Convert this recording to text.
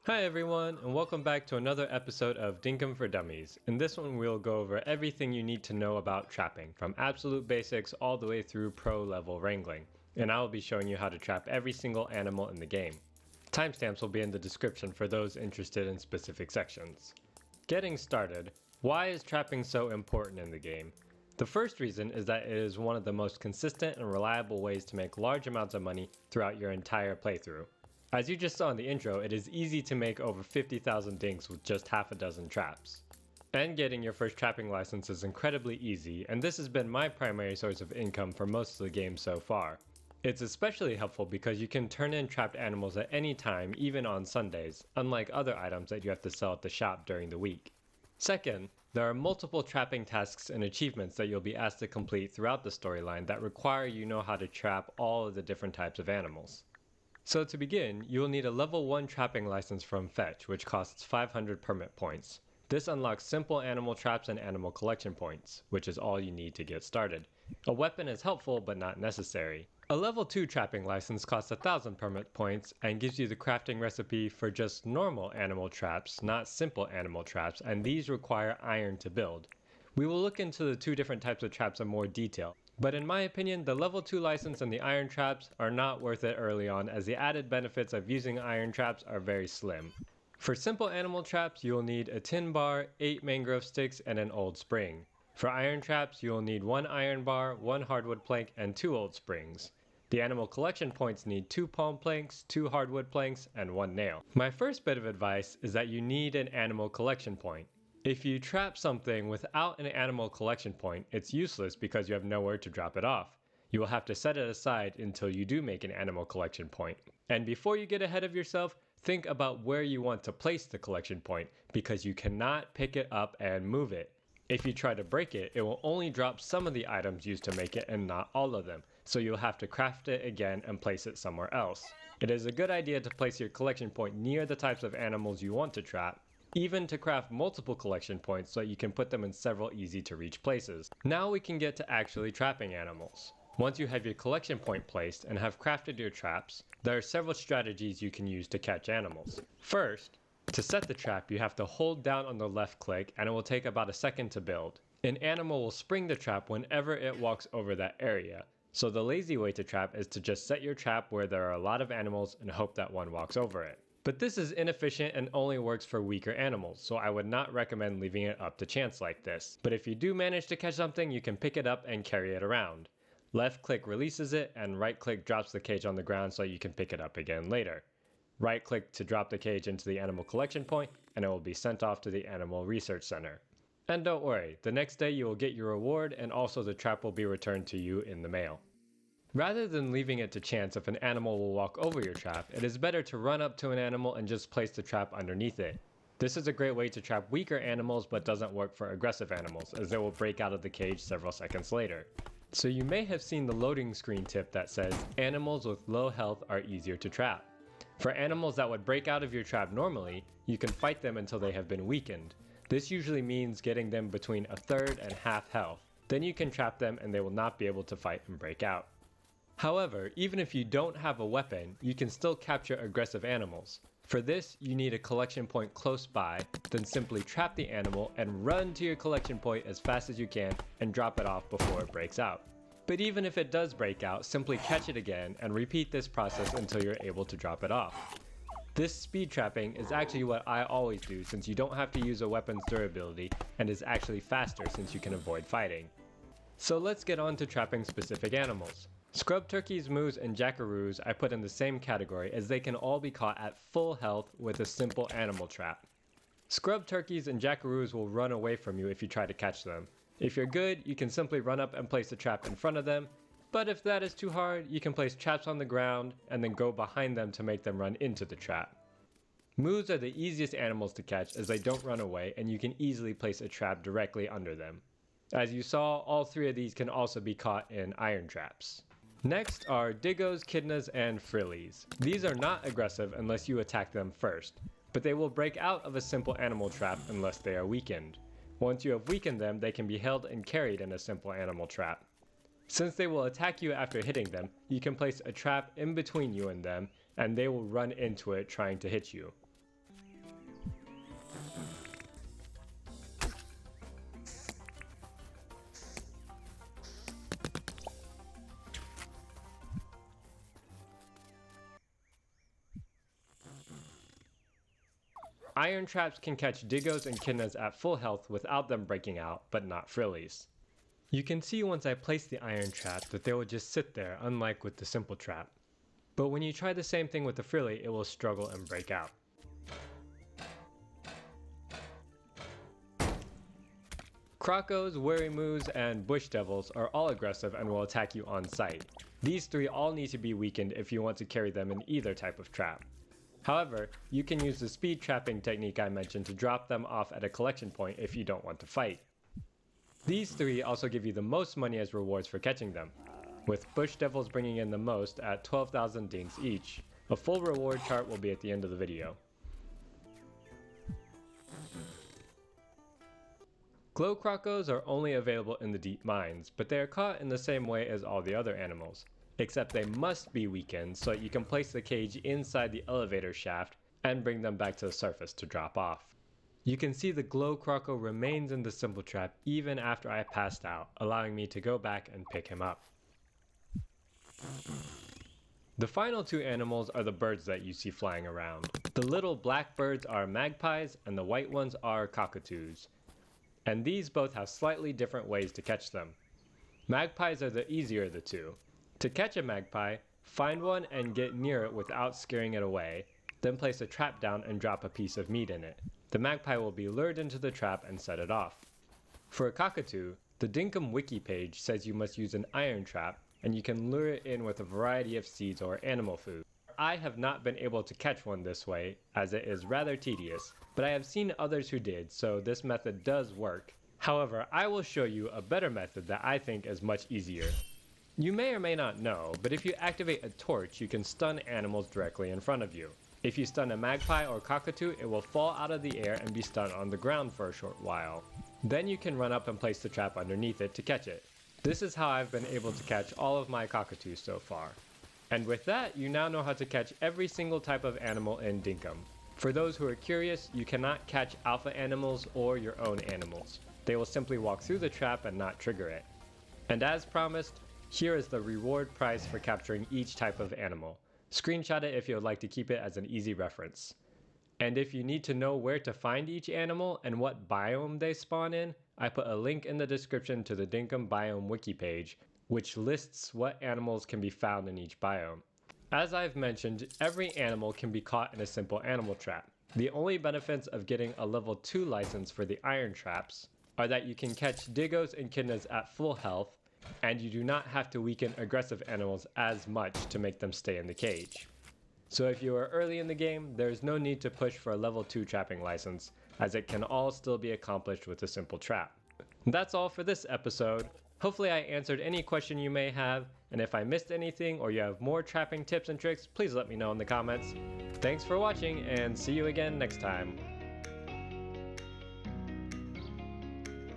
Hi everyone, and welcome back to another episode of Dinkum for Dummies. In this one we'll go over everything you need to know about trapping, from absolute basics all the way through pro level wrangling. And I will be showing you how to trap every single animal in the game. Timestamps will be in the description for those interested in specific sections. Getting started, why is trapping so important in the game? The first reason is that it is one of the most consistent and reliable ways to make large amounts of money throughout your entire playthrough. As you just saw in the intro, it is easy to make over 50,000 dinks with just half a dozen traps. And getting your first trapping license is incredibly easy, and this has been my primary source of income for most of the game so far. It's especially helpful because you can turn in trapped animals at any time, even on Sundays, unlike other items that you have to sell at the shop during the week. Second, there are multiple trapping tasks and achievements that you'll be asked to complete throughout the storyline that require you know how to trap all of the different types of animals. So to begin, you will need a level 1 trapping license from Fetch, which costs 500 permit points. This unlocks simple animal traps and animal collection points, which is all you need to get started. A weapon is helpful but not necessary. A level 2 trapping license costs 1000 permit points and gives you the crafting recipe for just normal animal traps, not simple animal traps, and these require iron to build. We will look into the two different types of traps in more detail. But in my opinion, the level 2 license and the iron traps are not worth it early on, as the added benefits of using iron traps are very slim. For simple animal traps, you will need a tin bar, 8 mangrove sticks, and an old spring. For iron traps, you will need 1 iron bar, 1 hardwood plank, and 2 old springs. The animal collection points need 2 palm planks, 2 hardwood planks, and 1 nail. My first bit of advice is that you need an animal collection point. If you trap something without an animal collection point, it's useless because you have nowhere to drop it off. You will have to set it aside until you do make an animal collection point. And before you get ahead of yourself, think about where you want to place the collection point, because you cannot pick it up and move it. If you try to break it, it will only drop some of the items used to make it and not all of them, so you'll have to craft it again and place it somewhere else. It is a good idea to place your collection point near the types of animals you want to trap, even to craft multiple collection points so you can put them in several easy to reach places. Now we can get to actually trapping animals. Once you have your collection point placed and have crafted your traps, there are several strategies you can use to catch animals. First, to set the trap, you have to hold down on the left click and it will take about a second to build. An animal will spring the trap whenever it walks over that area. So the lazy way to trap is to just set your trap where there are a lot of animals and hope that one walks over it. But this is inefficient and only works for weaker animals, so I would not recommend leaving it up to chance like this. But if you do manage to catch something, you can pick it up and carry it around. Left click releases it and right click drops the cage on the ground so you can pick it up again later. Right click to drop the cage into the animal collection point and it will be sent off to the Animal Research Center. And don't worry, the next day you will get your reward and also the trap will be returned to you in the mail. Rather than leaving it to chance if an animal will walk over your trap, it is better to run up to an animal and just place the trap underneath it. This is a great way to trap weaker animals but doesn't work for aggressive animals, as they will break out of the cage several seconds later. So you may have seen the loading screen tip that says, animals with low health are easier to trap. For animals that would break out of your trap normally, you can fight them until they have been weakened. This usually means getting them between a third and half health. Then you can trap them and they will not be able to fight and break out. However, even if you don't have a weapon, you can still capture aggressive animals. For this, you need a collection point close by, then simply trap the animal and run to your collection point as fast as you can and drop it off before it breaks out. But even if it does break out, simply catch it again and repeat this process until you're able to drop it off. This speed trapping is actually what I always do, since you don't have to use a weapon's durability and is actually faster since you can avoid fighting. So let's get on to trapping specific animals. Scrub turkeys, moose, and jackaroos I put in the same category, as they can all be caught at full health with a simple animal trap. Scrub turkeys and jackaroos will run away from you if you try to catch them. If you're good, you can simply run up and place a trap in front of them, but if that is too hard, you can place traps on the ground and then go behind them to make them run into the trap. Moose are the easiest animals to catch as they don't run away and you can easily place a trap directly under them. As you saw, all 3 of these can also be caught in iron traps. Next are Diggos, Chidnas, and Frillies. These are not aggressive unless you attack them first, but they will break out of a simple animal trap unless they are weakened. Once you have weakened them, they can be held and carried in a simple animal trap. Since they will attack you after hitting them, you can place a trap in between you and them, and they will run into it trying to hit you. Iron traps can catch Diggos and Chidnas at full health without them breaking out, but not Frillies. You can see once I place the iron trap that they will just sit there, unlike with the simple trap. But when you try the same thing with the Frilly, it will struggle and break out. Crocos, Worrymoos, and Bush Devils are all aggressive and will attack you on sight. These three all need to be weakened if you want to carry them in either type of trap. However, you can use the speed trapping technique I mentioned to drop them off at a collection point if you don't want to fight. These three also give you the most money as rewards for catching them, with Bush Devils bringing in the most at 12,000 dinks each. A full reward chart will be at the end of the video. Glow Crocos are only available in the deep mines, but they are caught in the same way as all the other animals, except they must be weakened so that you can place the cage inside the elevator shaft and bring them back to the surface to drop off. You can see the Glow Croco remains in the simple trap even after I passed out, allowing me to go back and pick him up. The final two animals are the birds that you see flying around. The little black birds are magpies and the white ones are cockatoos. And these both have slightly different ways to catch them. Magpies are the easier of the two. To catch a magpie, find one and get near it without scaring it away, then place a trap down and drop a piece of meat in it. The magpie will be lured into the trap and set it off. For a cockatoo, the Dinkum wiki page says you must use an iron trap and you can lure it in with a variety of seeds or animal food. I have not been able to catch one this way, as it is rather tedious, but I have seen others who did, so this method does work. However, I will show you a better method that I think is much easier. You may or may not know, but if you activate a torch, you can stun animals directly in front of you. If you stun a magpie or cockatoo, it will fall out of the air and be stunned on the ground for a short while. Then you can run up and place the trap underneath it to catch it. This is how I've been able to catch all of my cockatoos so far. And with that, you now know how to catch every single type of animal in Dinkum. For those who are curious, you cannot catch alpha animals or your own animals. They will simply walk through the trap and not trigger it. And as promised, here is the reward price for capturing each type of animal. Screenshot it if you would like to keep it as an easy reference. And if you need to know where to find each animal and what biome they spawn in, I put a link in the description to the Dinkum biome wiki page, which lists what animals can be found in each biome. As I've mentioned, every animal can be caught in a simple animal trap. The only benefits of getting a level 2 license for the iron traps are that you can catch Diggos and Chidnas at full health, and you do not have to weaken aggressive animals as much to make them stay in the cage. So if you are early in the game, there is no need to push for a level 2 trapping license, as it can all still be accomplished with a simple trap. That's all for this episode. Hopefully I answered any question you may have, and if I missed anything or you have more trapping tips and tricks, please let me know in the comments. Thanks for watching, and see you again next time.